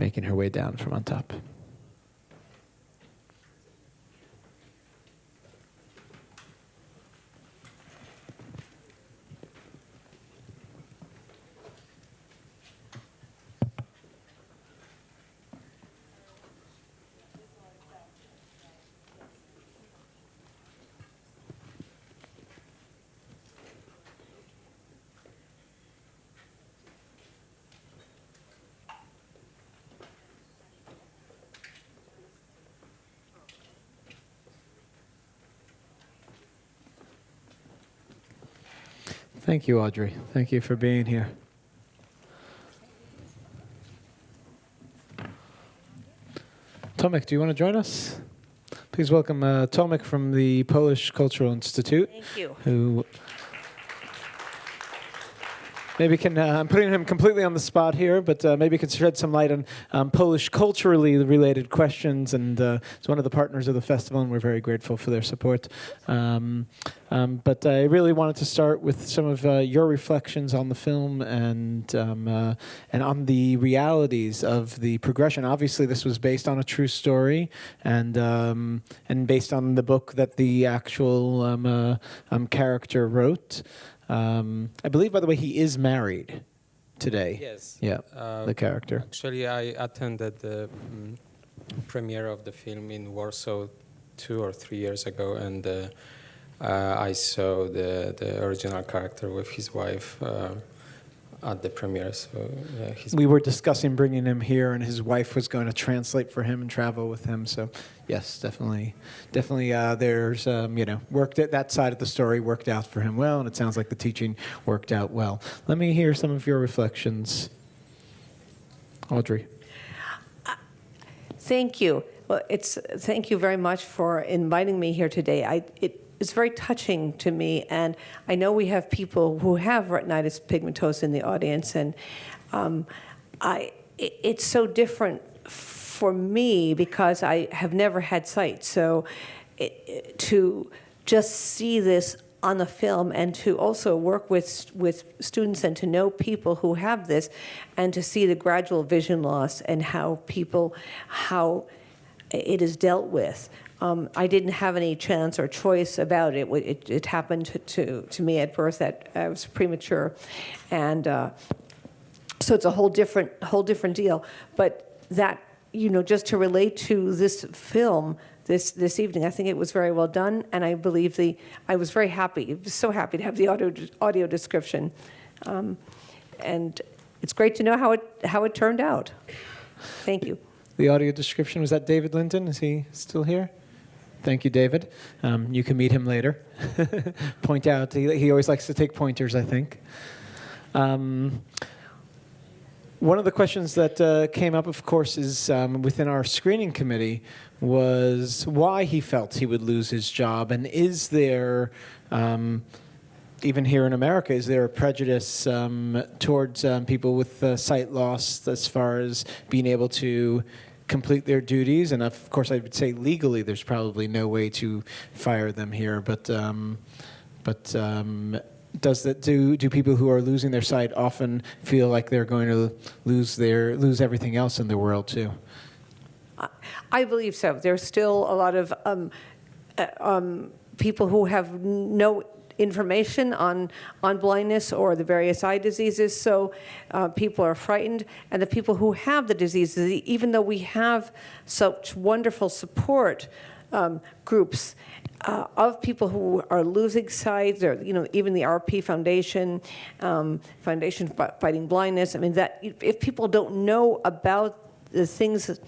making her way down from on top. Thank you, Audrey. Thank you for being here. Tomek, do you want to join us? Please welcome Tomek from the Polish Cultural Institute. Thank you. Who maybe can, I'm putting him completely on the spot here, but maybe can shed some light on Polish culturally related questions. And it's one of the partners of the festival, and we're very grateful for their support. But I really wanted to start with some of your reflections on the film and on the realities of the progression. Obviously, this was based on a true story and based on the book that the actual character wrote. I believe, by the way, he is married today. Yes. Yeah, the character. Actually, I attended the premiere of the film in Warsaw 2 or 3 years ago, and I saw the original character with his wife at the premiere. So we were discussing bringing him here, and his wife was going to translate for him and travel with him. So, yes, definitely. There's worked at that side of the story worked out for him well, and it sounds like the teaching worked out well. Let me hear some of your reflections, Audrey. Thank you. Well, thank you very much for inviting me here today. It's very touching to me, and I know we have people who have retinitis pigmentosa in the audience, and it's so different for me because I have never had sight. So to just see this on the film and to also work with students and to know people who have this and to see the gradual vision loss and how it is dealt with. I didn't have any chance or choice about it. It happened to me at birth. That I was premature, and so it's a whole different deal. But that, just to relate to this film this evening, I think it was very well done, and I believe I was very happy, so happy to have the audio description, and it's great to know how it turned out. Thank you. The audio description, was that David Linton? Is he still here? Thank you, David. You can meet him later. Point out, he always likes to take pointers, I think. One of the questions that came up, of course, is within our screening committee was why he felt he would lose his job. And is there, even here in America, is there a prejudice towards people with sight loss as far as being able to complete their duties? And of course, I would say legally, there's probably no way to fire them here. But do people who are losing their sight often feel like they're going to lose everything else in the world too? I believe so. There's still a lot of people who have no information on blindness or the various eye diseases, so people are frightened. And the people who have the diseases, even though we have such wonderful support groups of people who are losing sight, or even the RP Foundation, Foundation Fighting Blindness. I mean, that if people don't know about the things.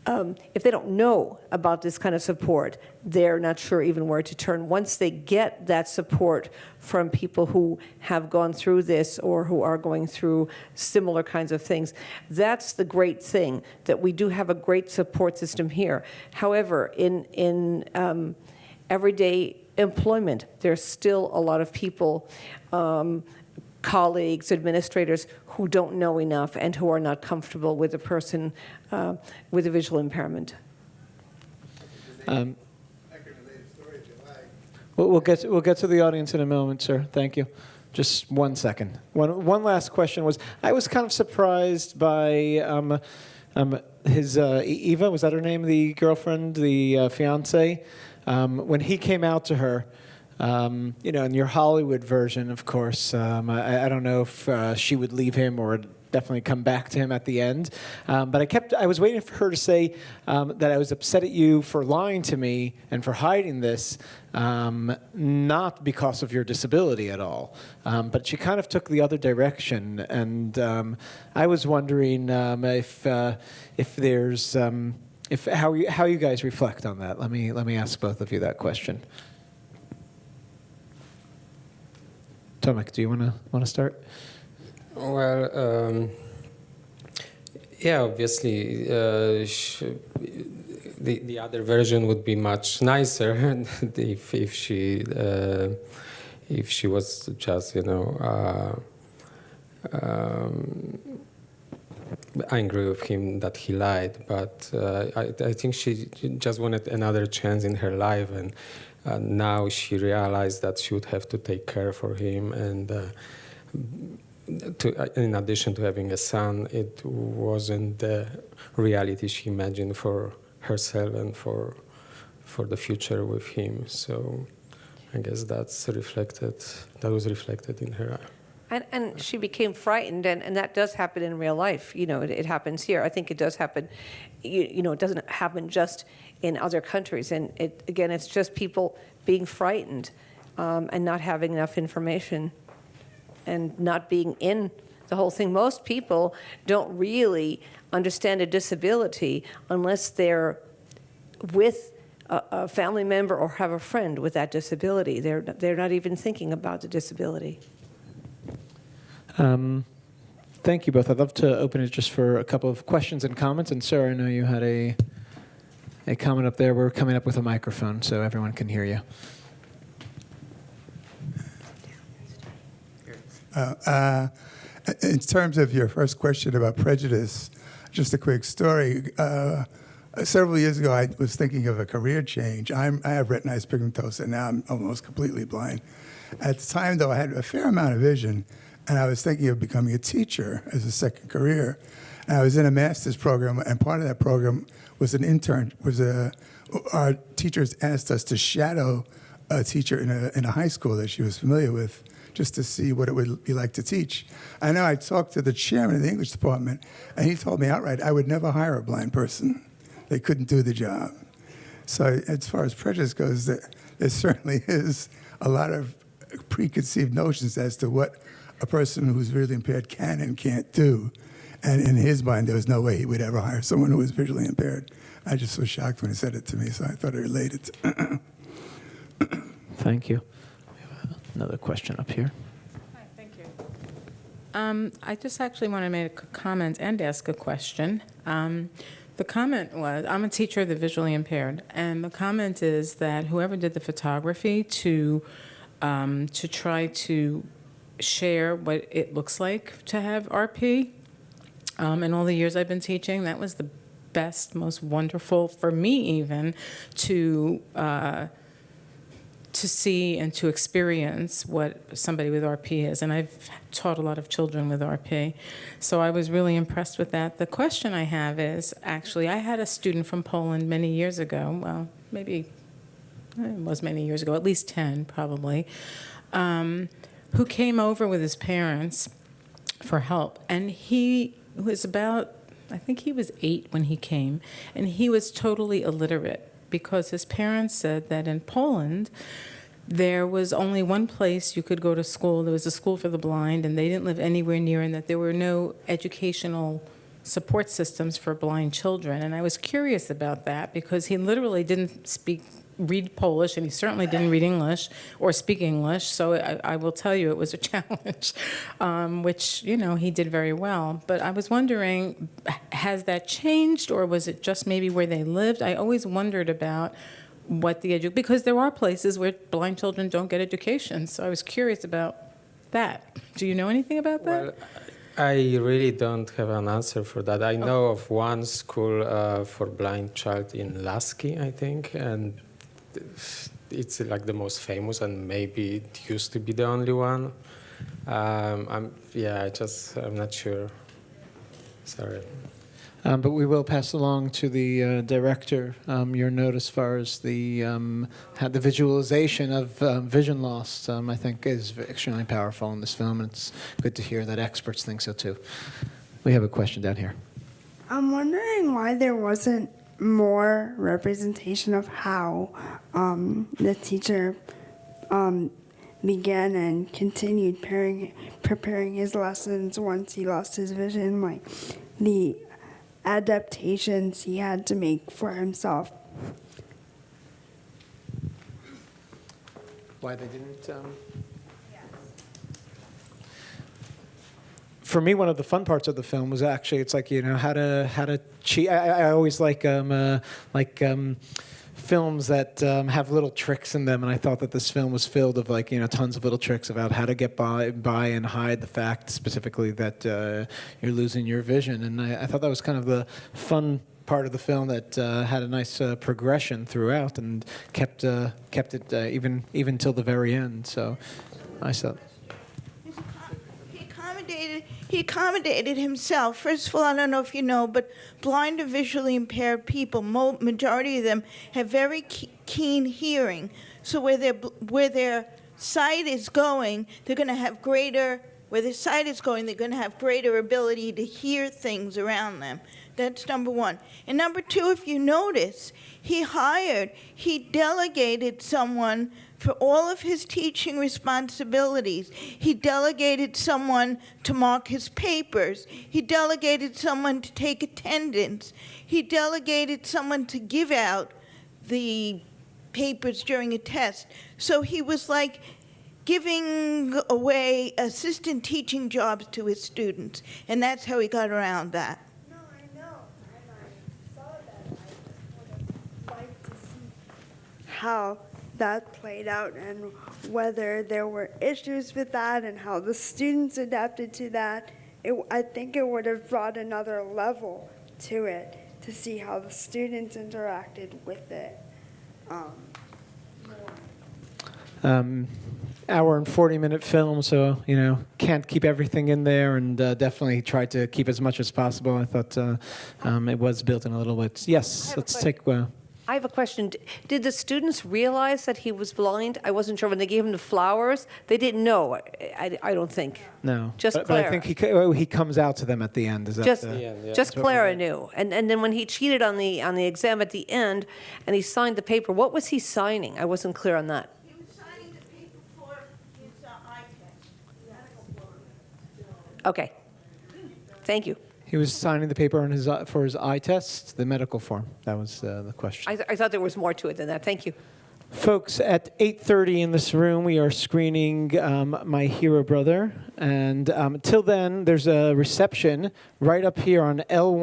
If they don't know about this kind of support, they're not sure even where to turn. Once they get that support from people who have gone through this or who are going through similar kinds of things, that's the great thing, that we do have a great support system here. However, in everyday employment, there's still a lot of people, colleagues, administrators, who don't know enough and who are not comfortable with a person with a visual impairment. We'll get to the audience in a moment, sir. Thank you. Just 1 second. One last question was, I was kind of surprised by His Eva, was that her name? The girlfriend, the fiance. When he came out to her, in your Hollywood version, of course, I don't know if she would leave him or definitely come back to him at the end. But I was waiting for her to say that I was upset at you for lying to me and for hiding this, not because of your disability at all. But she kind of took the other direction, and I was wondering if there's how you guys reflect on that. Let me ask both of you that question. Tomek, do you want to start? Well, yeah, obviously, the other version would be much nicer if she was just angry with him that he lied. But I think she just wanted another chance in her life, and now she realized that she would have to take care for him and. In addition to having a son, it wasn't the reality she imagined for herself and for the future with him. So I guess that was reflected in her. And she became frightened, and that does happen in real life. It happens here. I think it does happen. It doesn't happen just in other countries. And it's just people being frightened and not having enough information. And not being in the whole thing. Most people don't really understand a disability unless they're with a family member or have a friend with that disability. They're not even thinking about the disability. Thank you both. I'd love to open it just for a couple of questions and comments. And Sarah, I know you had a comment up there. We're coming up with a microphone so everyone can hear you. In terms of your first question about prejudice, just a quick story. Several years ago, I was thinking of a career change. I have retinitis pigmentosa, and now I'm almost completely blind. At the time, though, I had a fair amount of vision, and I was thinking of becoming a teacher as a second career. And I was in a master's program, and part of that program was an intern. Our teachers asked us to shadow a teacher in a high school that she was familiar with, just to see what it would be like to teach. I know I talked to the chairman of the English department, and he told me outright I would never hire a blind person. They couldn't do the job. So as far as prejudice goes, there certainly is a lot of preconceived notions as to what a person who's visually impaired can and can't do. And in his mind, there was no way he would ever hire someone who was visually impaired. I just was shocked when he said it to me, so I thought it related. Thank you. Another question up here. Hi, thank you. I just actually want to make a comment and ask a question. The comment was, I'm a teacher of the visually impaired, and the comment is that whoever did the photography to try to share what it looks like to have RP, in all the years I've been teaching, that was the best, most wonderful, for me even, to see and to experience what somebody with RP is. And I've taught a lot of children with RP. So I was really impressed with that. The question I have is, actually, I had a student from Poland many years ago, well, maybe it was many years ago, at least 10 probably, who came over with his parents for help. And he was about, I think he was 8 when he came, and he was totally illiterate, because his parents said that in Poland, there was only one place you could go to school. There was a school for the blind, and they didn't live anywhere near, and that there were no educational support systems for blind children. And I was curious about that, because he literally didn't read Polish, and he certainly didn't read English or speak English. So I will tell you, it was a challenge, which, he did very well. But I was wondering, has that changed, or was it just maybe where they lived? I always wondered about what because there are places where blind children don't get education. So I was curious about that. Do you know anything about that? Well, I really don't have an answer for that. I know of one school for blind child in Lasky, I think, and it's like the most famous, and maybe it used to be the only one. I'm not sure. Sorry. But we will pass along to the director your note as far as the visualization of vision loss. I think is extremely powerful in this film, and it's good to hear that experts think so too. We have a question down here. I'm wondering why there wasn't more representation of how the teacher began and continued preparing his lessons once he lost his vision, like the adaptations he had to make for himself. Why they didn't? For me, one of the fun parts of the film was actually it's like how to cheat. I always like films that have little tricks in them, and I thought that this film was filled of tons of little tricks about how to get by and hide the fact specifically that you're losing your vision. And I thought that was kind of the fun part of the film that had a nice progression throughout and kept it even till the very end. So I thought. He accommodated himself. First of all, I don't know if you know, but blind or visually impaired people, majority of them have very keen hearing. So where their sight is going, they're going to have greater. Where their sight is going, they're going to have greater ability to hear things around them. That's number one. And number two, if you notice, he delegated someone for all of his teaching responsibilities. He delegated someone to mark his papers. He delegated someone to take attendance. He delegated someone to give out the papers during a test. So he was like giving away assistant teaching jobs to his students, and that's how he got around that. No, I know, and I saw that. I just would have liked to see how that played out and whether there were issues with that and how the students adapted to that. I think it would have brought another level to it to see how the students interacted with it. Hour and 40-minute film, so can't keep everything in there, and definitely tried to keep as much as possible. I thought it was built in a little bit. Yes, let's take. I have a question. Did the students realize that he was blind? I wasn't sure when they gave him the flowers. They didn't know. I don't think. No, Just but Clara. I think he comes out to them at the end. Is that Just, yeah. just Clara knew. And then when he cheated on the exam at the end, and he signed the paper, what was he signing? I wasn't clear on that. He was signing the paper for his eye test. Okay. Thank you. He was signing the paper on for his eye test, the medical form. That was the question. I thought there was more to it than that. Thank you. Folks, at 8:30 in this room, we are screening My Hero Brother. And till then, there's a reception right up here on L1.